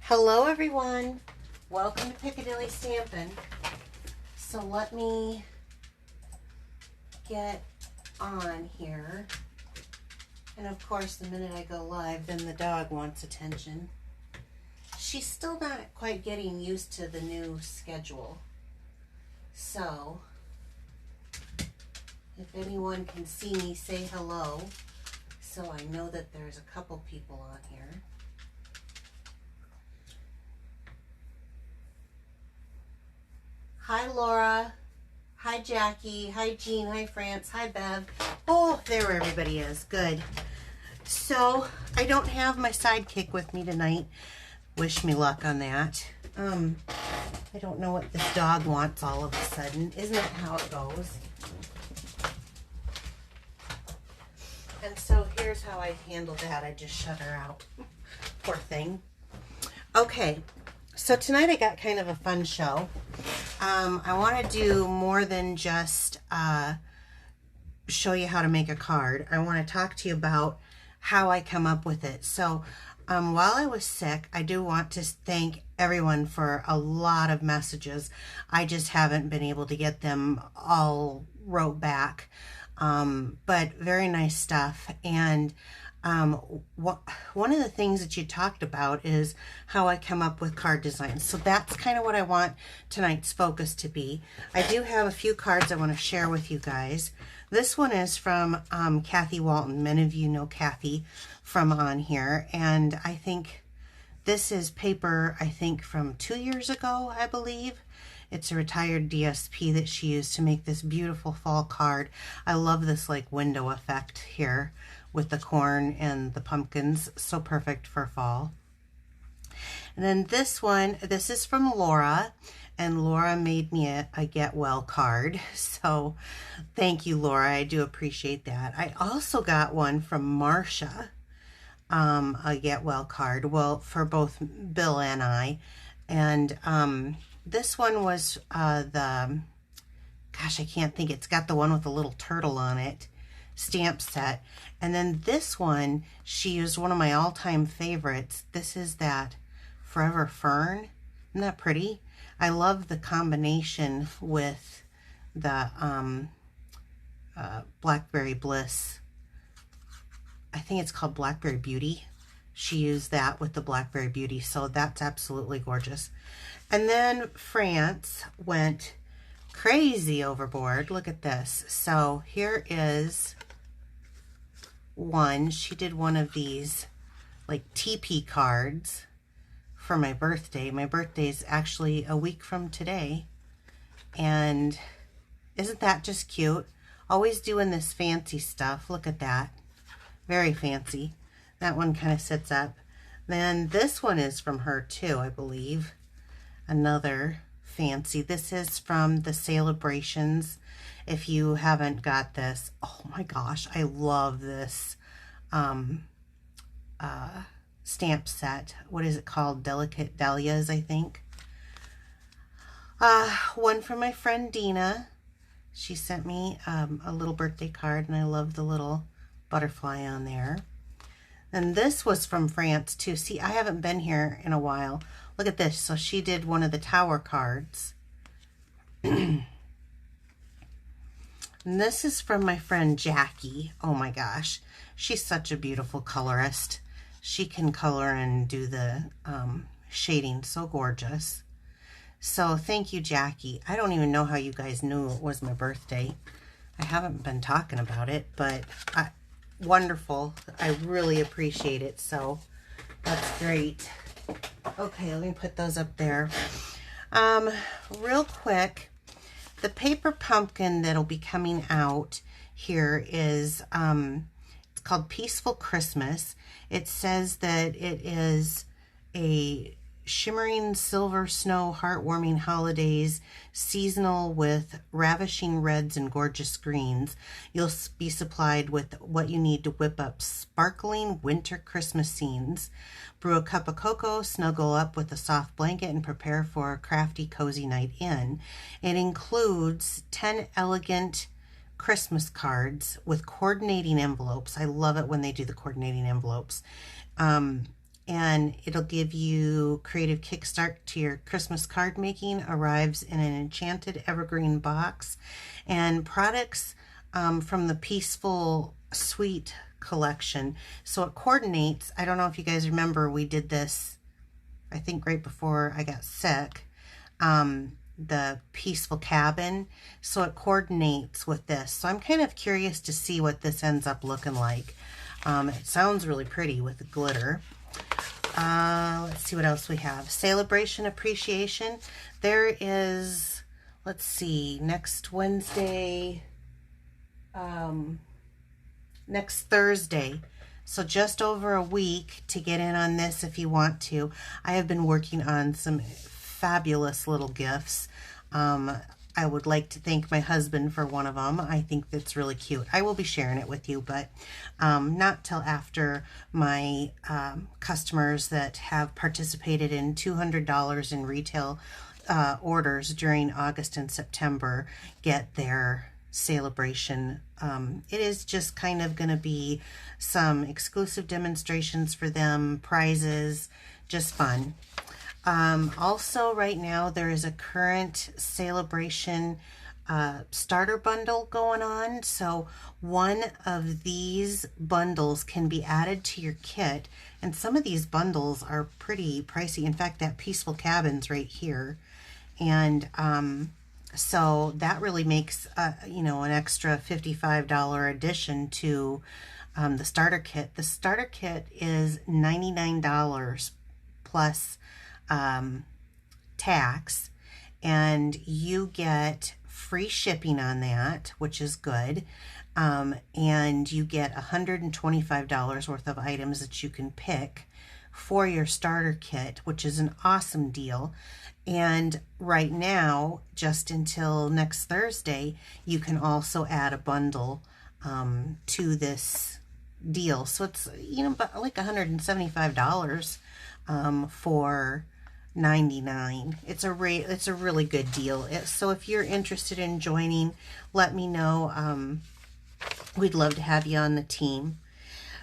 Hello everyone, welcome to Piccadilly Stampin'. So let me get on here, and of course the minute I go live then the dog wants attention. She's still not quite getting used to the new schedule, so if anyone can see me, say hello so I know that there's a couple people on here. Hi Laura, hi Jackie, hi Jean, hi France, hi Bev. Oh, there everybody is, good. So I don't have my sidekick with me tonight. Wish me luck on that. I don't know what this dog wants all of a sudden. Isn't that how it goes? And so here's how I handled that. I just shut her out. Poor thing. Okay, so tonight I got kind of a fun show. I want to do more than just show you how to make a card. I want to talk to you about how I come up with it. So while I was sick, I do want to thank everyone for a lot of messages. I just haven't been able to get them all wrote back. But very nice stuff. And one of the things that you talked about is how I come up with card designs. So that's kind of what I want tonight's focus to be. I do have a few cards I want to share with you guys. This one is from Kathy Walton. Many of you know Kathy from on here. And I think this is paper, I think from 2 years ago, I believe. It's a retired DSP that she used to make this beautiful fall card. I love this like window effect here with the corn and the pumpkins. So perfect for fall. And then this one, this is from Laura. And Laura made me a get well card. So thank you, Laura. I do appreciate that. I also got one from Marsha, a get well card. Well, for both Bill and I. And this one was gosh, I can't think. It's got the one with the little turtle on it, stamp set. And then this one, she used one of my all-time favorites. This is that Forever Fern. Isn't that pretty? I love the combination with the Blackberry Bliss. I think it's called Blackberry Beauty. She used that with the Blackberry Beauty, so that's absolutely gorgeous. And then France went crazy overboard. Look at this. So here is one. She did one of these like TP cards for my birthday. My birthday is actually a week from today. And isn't that just cute? Always doing this fancy stuff. Look at that. Very fancy. That one kind of sits up. Then this one is from her too, I believe. Another fancy. This is from the Celebrations. If you haven't got this, oh my gosh, I love this stamp set. What is it called? Delicate Dahlias, I think. One from my friend Dina. She sent me a little birthday card, and I love the little butterfly on there. And this was from France too. See, I haven't been here in a while. Look at this. So she did one of the tower cards. And this is from my friend Jackie. Oh my gosh. She's such a beautiful colorist. She can color and do the shading so gorgeous. So thank you, Jackie. I don't even know how you guys knew it was my birthday. I haven't been talking about it, but wonderful. I really appreciate it. So that's great. Okay, let me put those up there. Real quick, the paper pumpkin that'll be coming out here is, it's called Peaceful Christmas. It says that it is a shimmering silver snow, heartwarming holidays, seasonal with ravishing reds and gorgeous greens. You'll be supplied with what you need to whip up sparkling winter Christmas scenes. Brew a cup of cocoa, snuggle up with a soft blanket, and prepare for a crafty, cozy night in. It includes 10 elegant Christmas cards with coordinating envelopes. I love it when they do the coordinating envelopes. and it'll give you creative kickstart to your Christmas card making. Arrives in an enchanted evergreen box, and products from the Peaceful Sweet collection. So it coordinates. I don't know if you guys remember, we did this, I think right before I got sick, the Peaceful Cabin. So it coordinates with this. So I'm kind of curious to see what this ends up looking like. It sounds really pretty with the glitter. Let's see what else we have. Celebration Appreciation. There is, let's see, next Wednesday, next Thursday. So just over a week to get in on this if you want to. I have been working on some fabulous little gifts. I would like to thank my husband for one of them. I think that's really cute. I will be sharing it with you, but not till after my customers that have participated in $200 in retail orders during August and September get their celebration. It is just kind of going to be some exclusive demonstrations for them, prizes, just fun. Also right now there is a current celebration starter bundle going on. So one of these bundles can be added to your kit, and some of these bundles are pretty pricey. In fact, that Peaceful Cabin's right here, and so that really makes you know, an extra $55 addition to the starter kit. The starter kit is $99 plus tax, and you get free shipping on that, which is good, and you get $125 worth of items that you can pick for your starter kit, which is an awesome deal. And right now, just until next Thursday, you can also add a bundle to this deal. So it's, you know, about like $175 for $99. It's a really good deal. So if you're interested in joining, let me know. We'd love to have you on the team.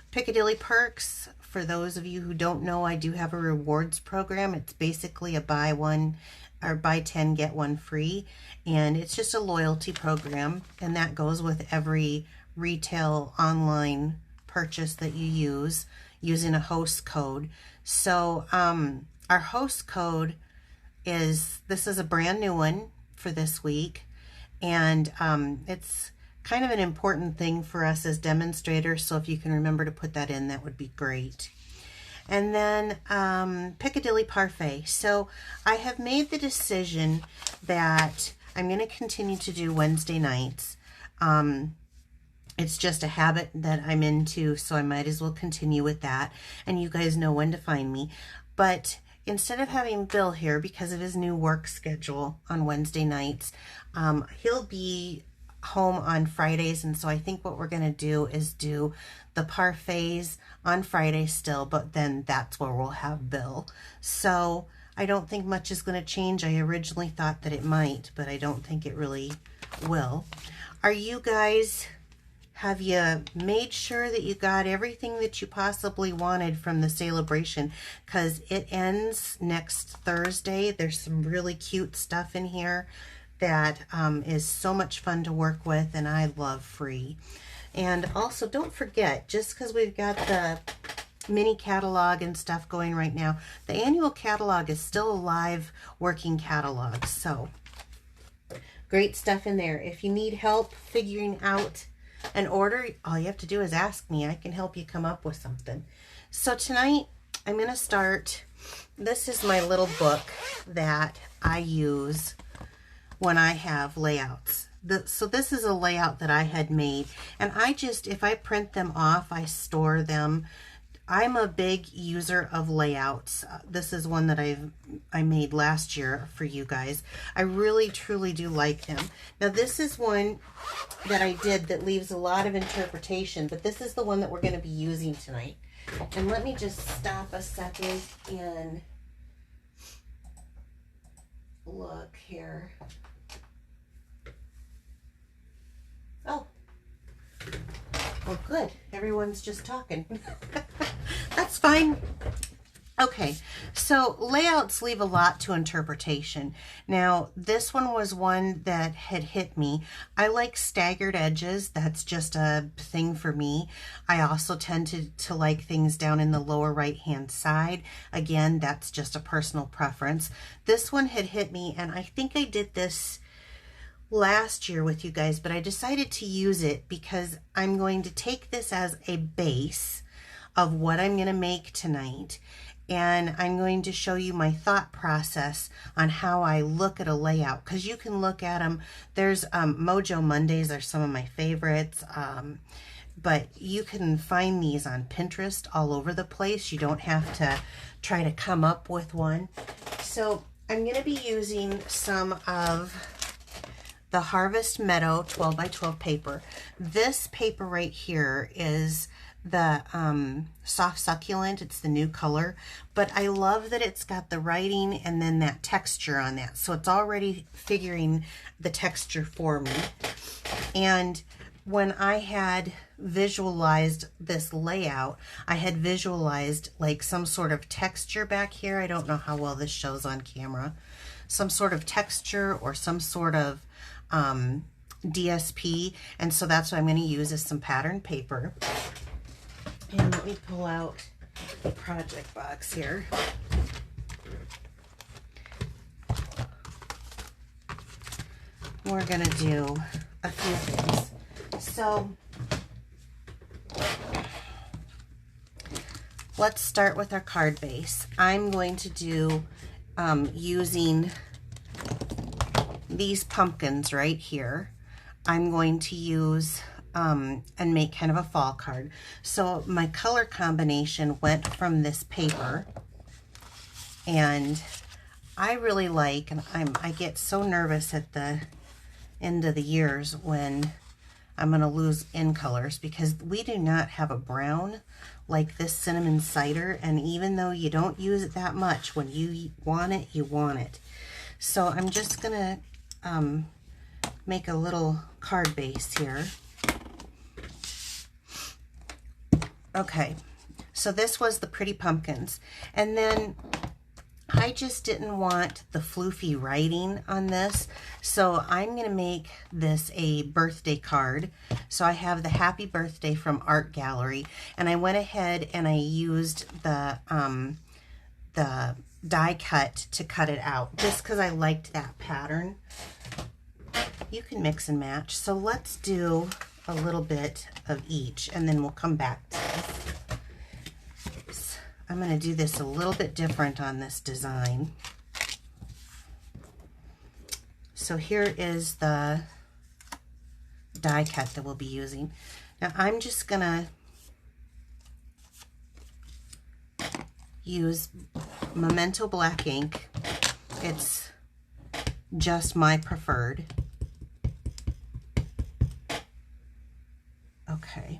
Piccadilly Perks. For those of you who don't know, I do have a rewards program. It's basically a buy 10 get 1 free, and it's just a loyalty program, and that goes with every retail online purchase that you use using a host code. So our host code is, this is a brand new one for this week, and it's kind of an important thing for us as demonstrators, so if you can remember to put that in, that would be great. And then Piccadilly Parfait. So I have made the decision that I'm going to continue to do Wednesday nights. It's just a habit that I'm into, so I might as well continue with that, and you guys know when to find me. But instead of having Bill here because of his new work schedule on Wednesday nights, he'll be home on Fridays, and so I think what we're going to do is do the parfaits on Friday still, but then that's where we'll have Bill. So I don't think much is going to change. I originally thought that it might, but I don't think it really will. Are you guys, have you made sure that you got everything that you possibly wanted from the celebration? Because it ends next Thursday. There's some really cute stuff in here that is so much fun to work with, and I love free. And also, don't forget, just because we've got the mini catalog and stuff going right now, the annual catalog is still a live working catalog. So great stuff in there. If you need help figuring out an order, all you have to do is ask me. I can help you come up with something. So tonight I'm going to start. This is my little book that I use when I have layouts. So this is a layout that I had made, and I just, if I print them off, I store them. I'm a big user of layouts. This is one that I made last year for you guys. I really truly do like them. Now this is one that I did that leaves a lot of interpretation, but this is the one that we're going to be using tonight. And let me just stop a second and look here. Oh, well, good. Everyone's just talking. That's fine. Okay, so layouts leave a lot to interpretation. Now, this one was one that had hit me. I like staggered edges. That's just a thing for me. I also tend to like things down in the lower right-hand side. Again, that's just a personal preference. This one had hit me, and I think I did this last year with you guys, but I decided to use it because I'm going to take this as a base of what I'm going to make tonight. And I'm going to show you my thought process on how I look at a layout, because you can look at them. There's Mojo Mondays are some of my favorites, but you can find these on Pinterest all over the place. You don't have to try to come up with one. So I'm going to be using some of the Harvest Meadow 12 by 12 paper. This paper right here is the soft succulent. It's the new color, but I love that it's got the writing and then that texture on that, so it's already figuring the texture for me. And when I had visualized this layout, I had visualized like some sort of texture back here. I don't know how well this shows on camera. Some sort of texture or some sort of DSP, and so that's what I'm going to use is some pattern paper. And let me pull out the project box here. We're going to do a few things. So let's start with our card base. I'm going to do using these pumpkins right here. I'm going to use and make kind of a fall card. So my color combination went from this paper, and I really like, and I get so nervous at the end of the years when I'm going to lose in colors, because we do not have a brown like this cinnamon cider, and even though you don't use it that much, when you want it, you want it. So I'm just going to make a little card base here. Okay, so this was the pretty pumpkins, and then I just didn't want the floofy writing on this, so I'm going to make this a birthday card. So I have the happy birthday from Art Gallery, and I went ahead and I used the die cut to cut it out, just because I liked that pattern. You can mix and match, so let's do a little bit of each, and then we'll come back to this. I'm going to do this a little bit different on this design. So here is the die cut that we'll be using. Now I'm just going to use Memento black ink. It's just my preferred. Okay.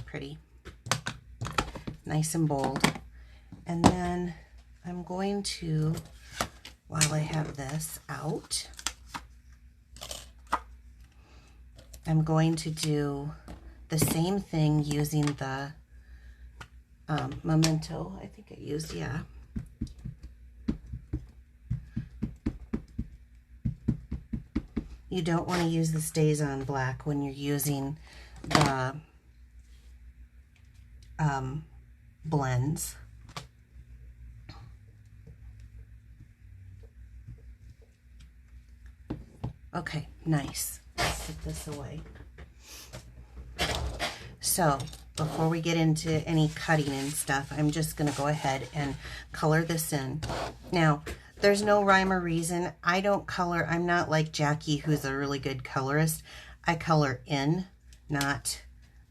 Pretty. Nice and bold. And then I'm going to, while I have this out, I'm going to do the same thing using the Memento. I think I used, yeah. You don't want to use the StazOn black when you're using the blends. Okay, nice. Let's put this away. So before we get into any cutting and stuff, I'm just going to go ahead and color this in. Now, there's no rhyme or reason. I don't color. I'm not like Jackie, who's a really good colorist. I color in, not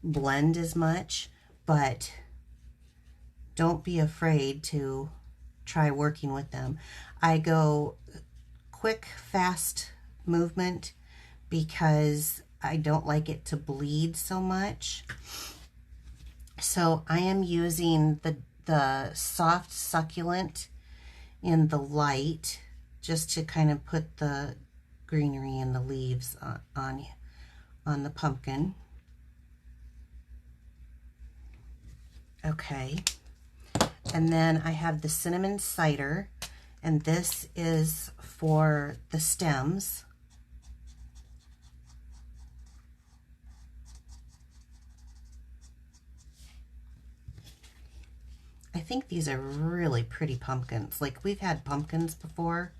blend as much, but don't be afraid to try working with them. I go quick, fast movement because I don't like it to bleed so much. So I am using the soft succulent in the light just to kind of put the greenery and the leaves on the pumpkin. Okay. And then I have the cinnamon cider, and this is for the stems. I think these are really pretty pumpkins. Like, we've had pumpkins before,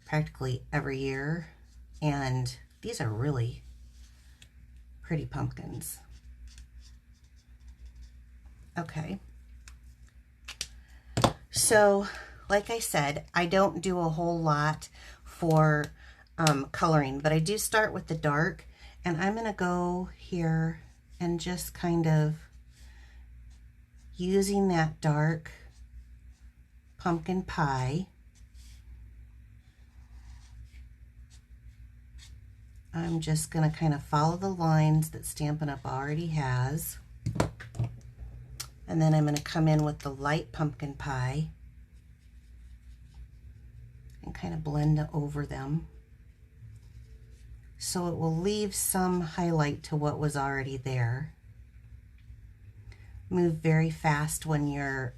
practically every year, and these are really pretty pumpkins. Okay. So, like I said, I don't do a whole lot for coloring, but I do start with the dark, and I'm going to go here and just kind of using that dark pumpkin pie. I'm just going to kind of follow the lines that Stampin' Up! Already has. And then I'm going to come in with the light pumpkin pie and kind of blend over them, so it will leave some highlight to what was already there. Move very fast when you're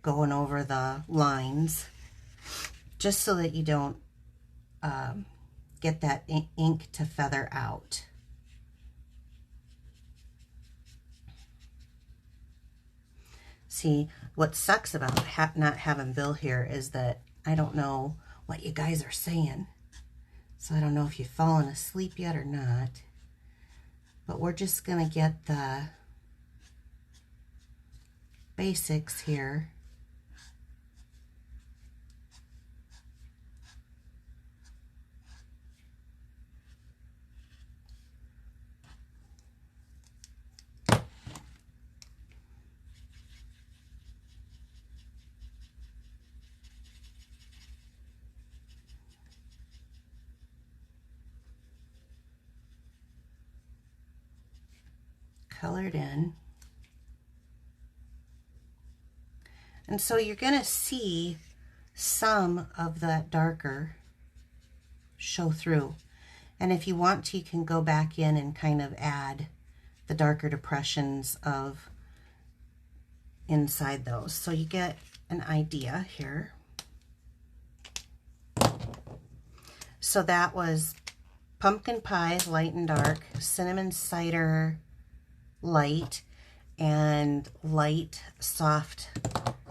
going over the lines, just so that you don't get that ink to feather out. See, what sucks about not having Bill here is that I don't know what you guys are saying. So I don't know if you've fallen asleep yet or not. But we're just going to get the basics here. Colored in. And so you're going to see some of that darker show through. And if you want to, you can go back in and kind of add the darker depressions of inside those. So you get an idea here. So that was pumpkin pie, light and dark, cinnamon cider, light, and light, soft,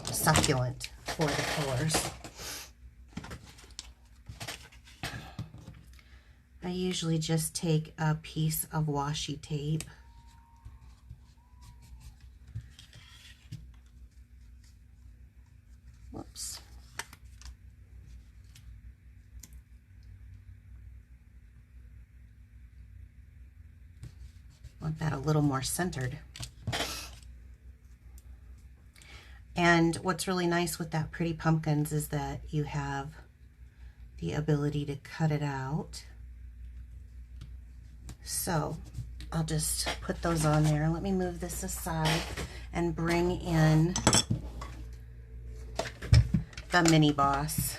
succulent for the colors. I usually just take a piece of washi tape . Whoops. Want that a little more centered. And what's really nice with that pretty pumpkins is that you have the ability to cut it out. So I'll just put those on there. Let me move this aside and bring in the mini boss.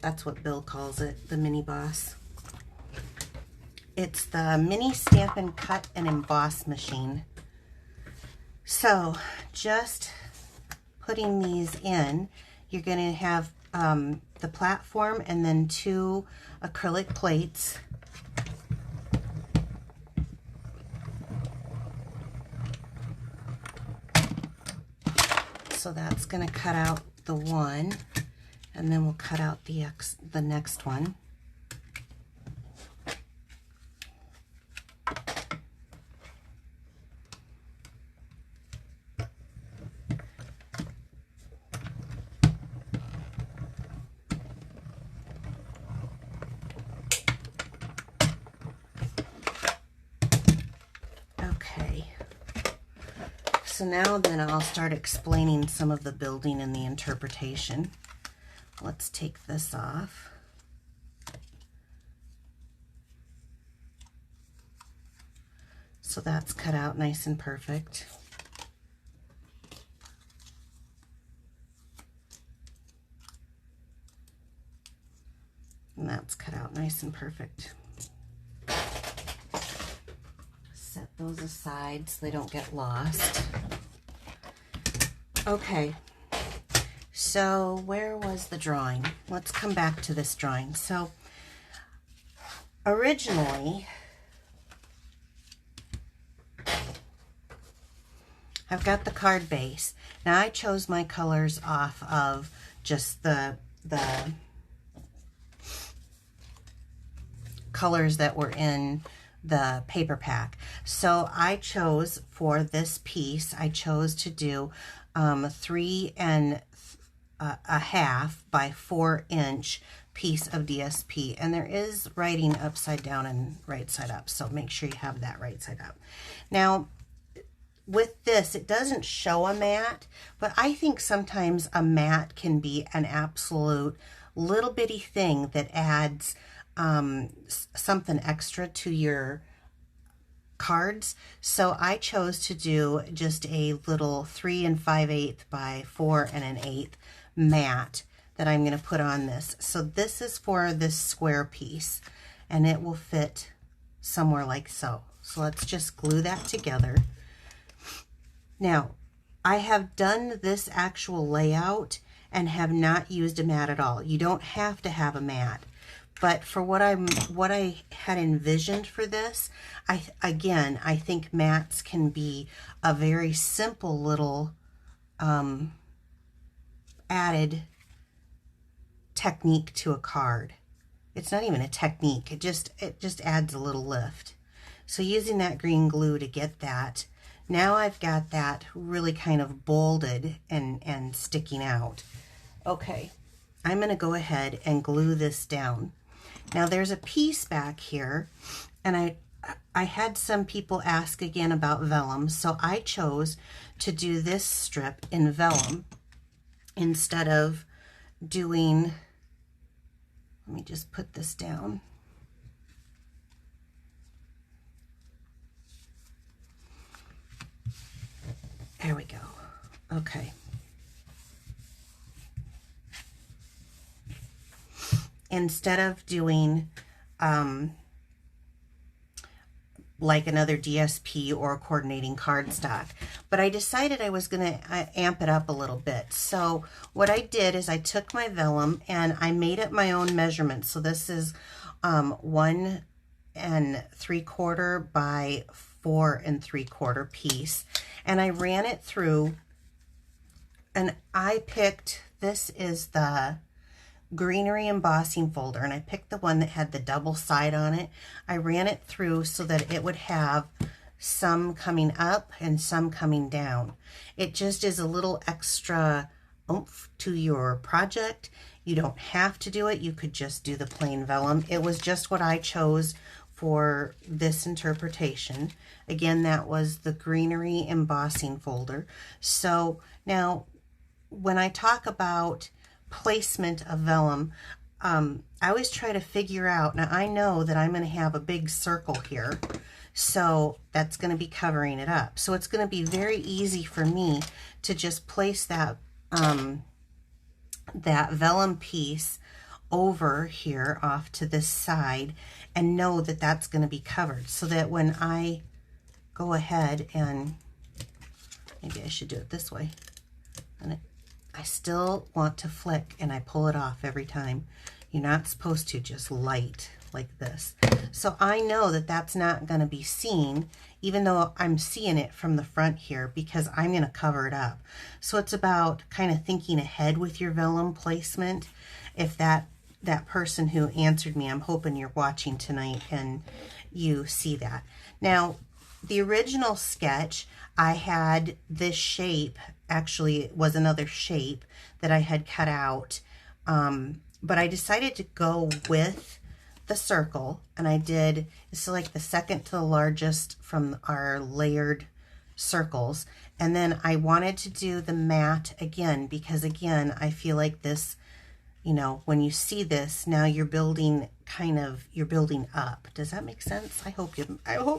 That's what Bill calls it, the mini boss. It's the mini Stampin' Cut and Emboss machine. So just putting these in, you're going to have the platform and then 2 acrylic plates. So that's going to cut out the one, and then we'll cut out the next one. So now then I'll start explaining some of the building and the interpretation. Let's take this off. So that's cut out nice and perfect. And that's cut out nice and perfect. those aside so they don't get lost. Okay, so where was the drawing? Let's come back to this drawing. So originally, I've got the card base. Now I chose my colors off of just the colors that were in the paper pack. So I chose for this piece, I chose to do 3 1/2 by 4 inch piece of DSP, and there is writing upside down and right side up, so make sure you have that right side up. Now with this, it doesn't show a mat, but I think sometimes a mat can be an absolute little bitty thing that adds something extra to your cards. So I chose to do just a little 3 5/8 by 4 1/8 mat that I'm going to put on this. So this is for this square piece, and it will fit somewhere like so. So let's just glue that together. Now, I have done this actual layout and have not used a mat at all. You don't have to have a mat. But for what I had envisioned for this, I think mats can be a very simple little added technique to a card. It's not even a technique. It just adds a little lift. So using that green glue to get that, now I've got that really kind of bolded and sticking out. Okay, I'm going to go ahead and glue this down. Now there's a piece back here, and I had some people ask again about vellum, so I chose to do this strip in vellum instead of doing, let me just put this down. There we go. Okay. Instead of doing like another DSP or a coordinating cardstock. But I decided I was going to amp it up a little bit. So what I did is I took my vellum and I made it my own measurements. So this is 1 3/4 by 4 3/4 piece. And I ran it through, and I picked, this is the greenery embossing folder, and I picked the one that had the double side on it. I ran it through so that it would have some coming up and some coming down. It just is a little extra oomph to your project. You don't have to do it. You could just do the plain vellum. It was just what I chose for this interpretation. Again, that was the greenery embossing folder. So now when I talk about placement of vellum, I always try to figure out, now I know that I'm going to have a big circle here, so that's going to be covering it up. So it's going to be very easy for me to just place that that vellum piece over here off to this side and know that that's going to be covered, so that when I go ahead and, maybe I should do it this way, and I still want to flick and I pull it off every time. You're not supposed to just light like this. So I know that that's not going to be seen, even though I'm seeing it from the front here, because I'm going to cover it up. So it's about kind of thinking ahead with your vellum placement. If that person who answered me, I'm hoping you're watching tonight and you see that. Now, the original sketch, I had this shape, actually it was another shape that I had cut out, but I decided to go with the circle, and I did, it's like the second to the largest from our layered circles, and then I wanted to do the mat again, because again, I feel like this, you know, when you see this, now you're building you're building up. Does that make sense? I hope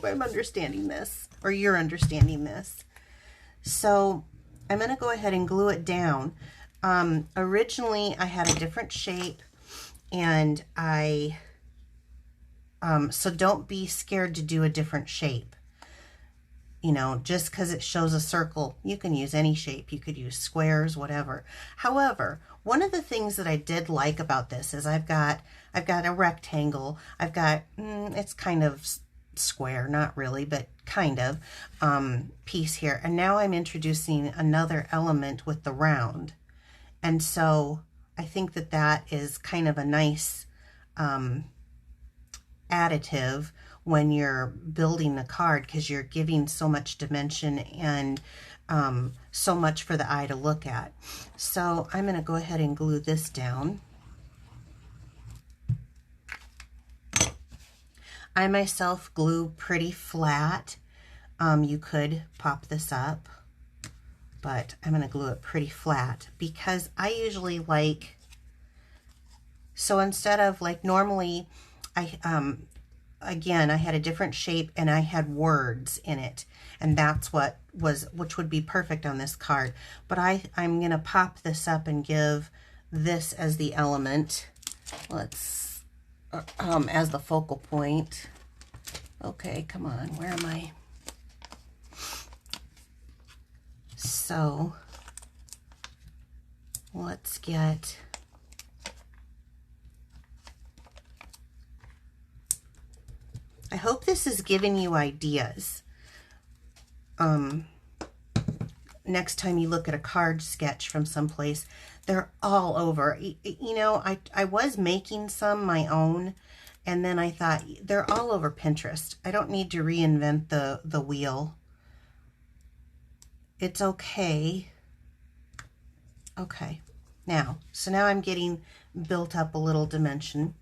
I'm understanding this, or you're understanding this. So I'm going to go ahead and glue it down. Originally I had a different shape, and so don't be scared to do a different shape. You know, just because it shows a circle, you can use any shape. You could use squares, whatever. However, one of the things that I did like about this is I've got a rectangle. I've got, it's kind of square, not really, but kind of, piece here. And now I'm introducing another element with the round. And so I think that that is kind of a nice additive when you're building the card, because you're giving so much dimension and so much for the eye to look at. So I'm going to go ahead and glue this down. I myself glue pretty flat. You could pop this up, but I'm going to glue it pretty flat because I usually like, so instead of like normally again, I had a different shape and I had words in it, and that's which would be perfect on this card. But I'm going to pop this up and give this as the element. Let's, as the focal point. Okay, come on, where am I? So, let's get, I hope this is giving you ideas. Next time you look at a card sketch from someplace, they're all over. You know, I was making some my own, and then I thought, they're all over Pinterest. I don't need to reinvent the wheel. It's okay. Okay. Now, so now I'm getting built up a little dimension.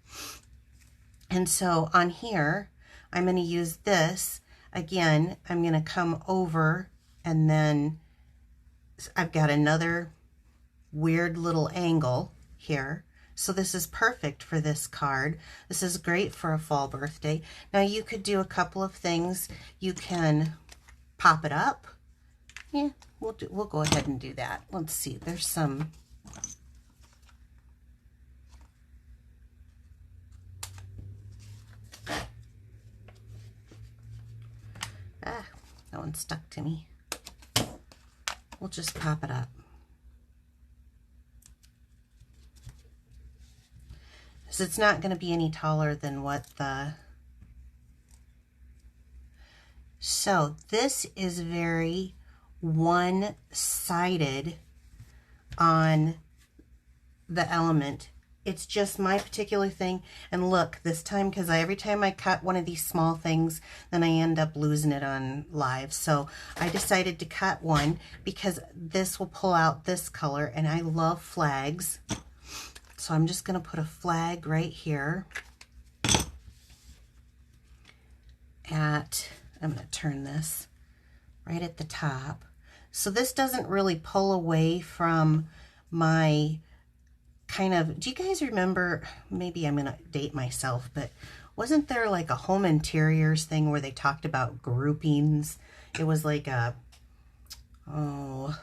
And so on here, I'm going to use this. Again, I'm going to come over, and then I've got another weird little angle here. So this is perfect for this card. This is great for a fall birthday. Now you could do a couple of things. You can pop it up. Yeah, we'll go ahead and do that. Let's see. There's some. Ah, that one stuck to me. We'll just pop it up. So it's not going to be any taller than what the... So this is very one-sided on the element. It's just my particular thing. And look, this time, because every time I cut one of these small things, then I end up losing it on live. So I decided to cut one because this will pull out this color, and I love flags. So I'm just going to put a flag right here at, I'm going to turn this right at the top. So this doesn't really pull away from my kind of, do you guys remember, maybe I'm going to date myself, but wasn't there like a home interiors thing where they talked about groupings? It was like a, oh,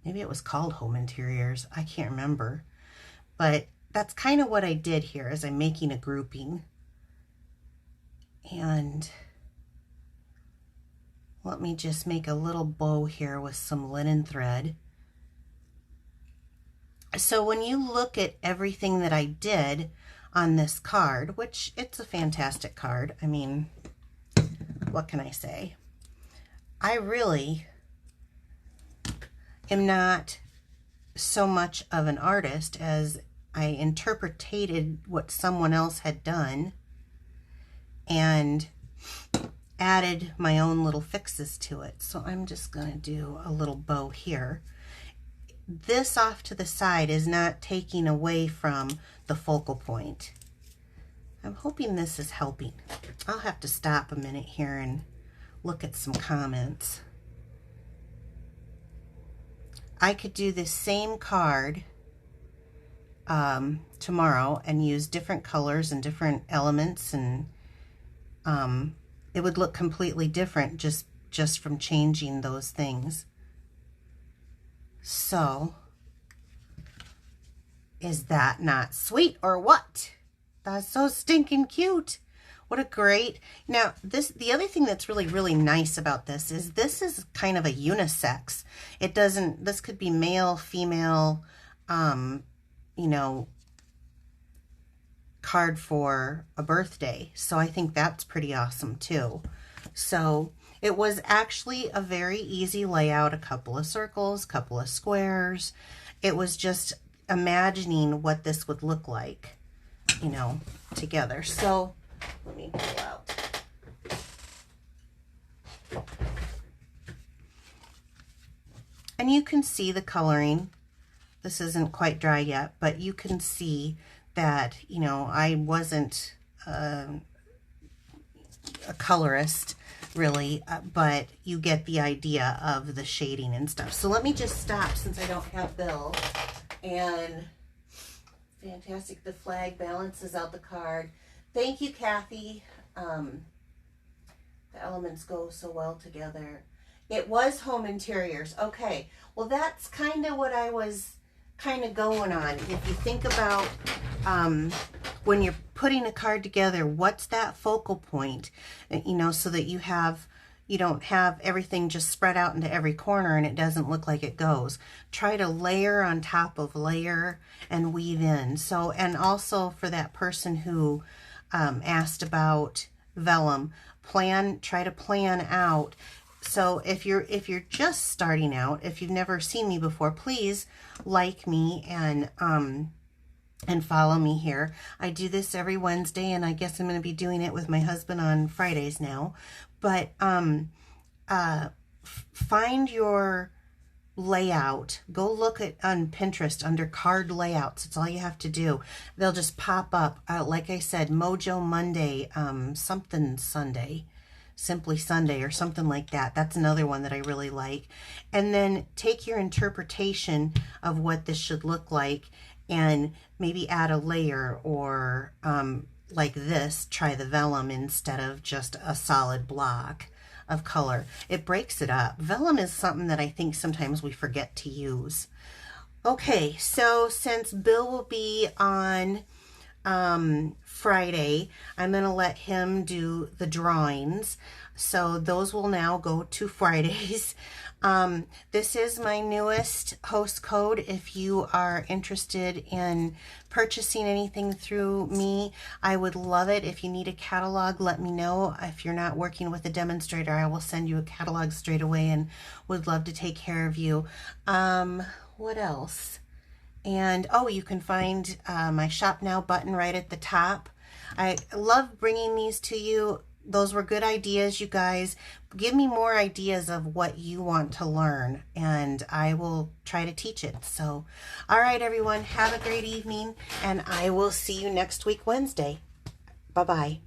maybe it was called home interiors. I can't remember. But that's kind of what I did here, is I'm making a grouping. And let me just make a little bow here with some linen thread. So when you look at everything that I did on this card, which it's a fantastic card, I mean, what can I say? I really am not so much of an artist as I interpreted what someone else had done and added my own little fixes to it. So I'm just going to do a little bow here. This off to the side is not taking away from the focal point. I'm hoping this is helping. I'll have to stop a minute here and look at some comments. I could do this same card tomorrow and use different colors and different elements, and it would look completely different just from changing those things. So, is that not sweet or what? That's so stinking cute. What a great, now the other thing that's really, really nice about this is kind of a unisex. It doesn't, this could be male, female, you know, card for a birthday. So I think that's pretty awesome too. So it was actually a very easy layout, a couple of circles, couple of squares. It was just imagining what this would look like, you know, together. So let me pull out. And you can see the coloring. This isn't quite dry yet, but you can see that, you know, I wasn't a colorist really, but you get the idea of the shading and stuff. So let me just stop since I don't have Bill. And fantastic, the flag balances out the card. Thank you, Kathy. The elements go so well together. It was home interiors. Okay, well that's kind of what I was kind of going on. If you think about when you're putting a card together, what's that focal point, you know, so that you don't have everything just spread out into every corner and it doesn't look like it goes. Try to layer on top of layer and weave in. So, and also for that person who asked about vellum, try to plan out. So if you're just starting out, if you've never seen me before, please like me and follow me here. I do this every Wednesday, and I guess I'm going to be doing it with my husband on Fridays now. But find your layout. Go look on Pinterest under card layouts. It's all you have to do. They'll just pop up. Like I said, Mojo Monday, something Sunday. Simply Sunday or something like that. That's another one that I really like. And then take your interpretation of what this should look like and maybe add a layer, or like this, try the vellum instead of just a solid block of color. It breaks it up. Vellum is something that I think sometimes we forget to use. Okay, so since Bill will be on Friday, I'm going to let him do the drawings. So those will now go to Fridays. This is my newest host code. If you are interested in purchasing anything through me, I would love it. If you need a catalog, let me know. If you're not working with a demonstrator, I will send you a catalog straight away and would love to take care of you. What else? And oh, you can find my Shop Now button right at the top. I love bringing these to you. Those were good ideas, you guys. Give me more ideas of what you want to learn, and I will try to teach it. So, all right, everyone, have a great evening, and I will see you next week, Wednesday. Bye-bye.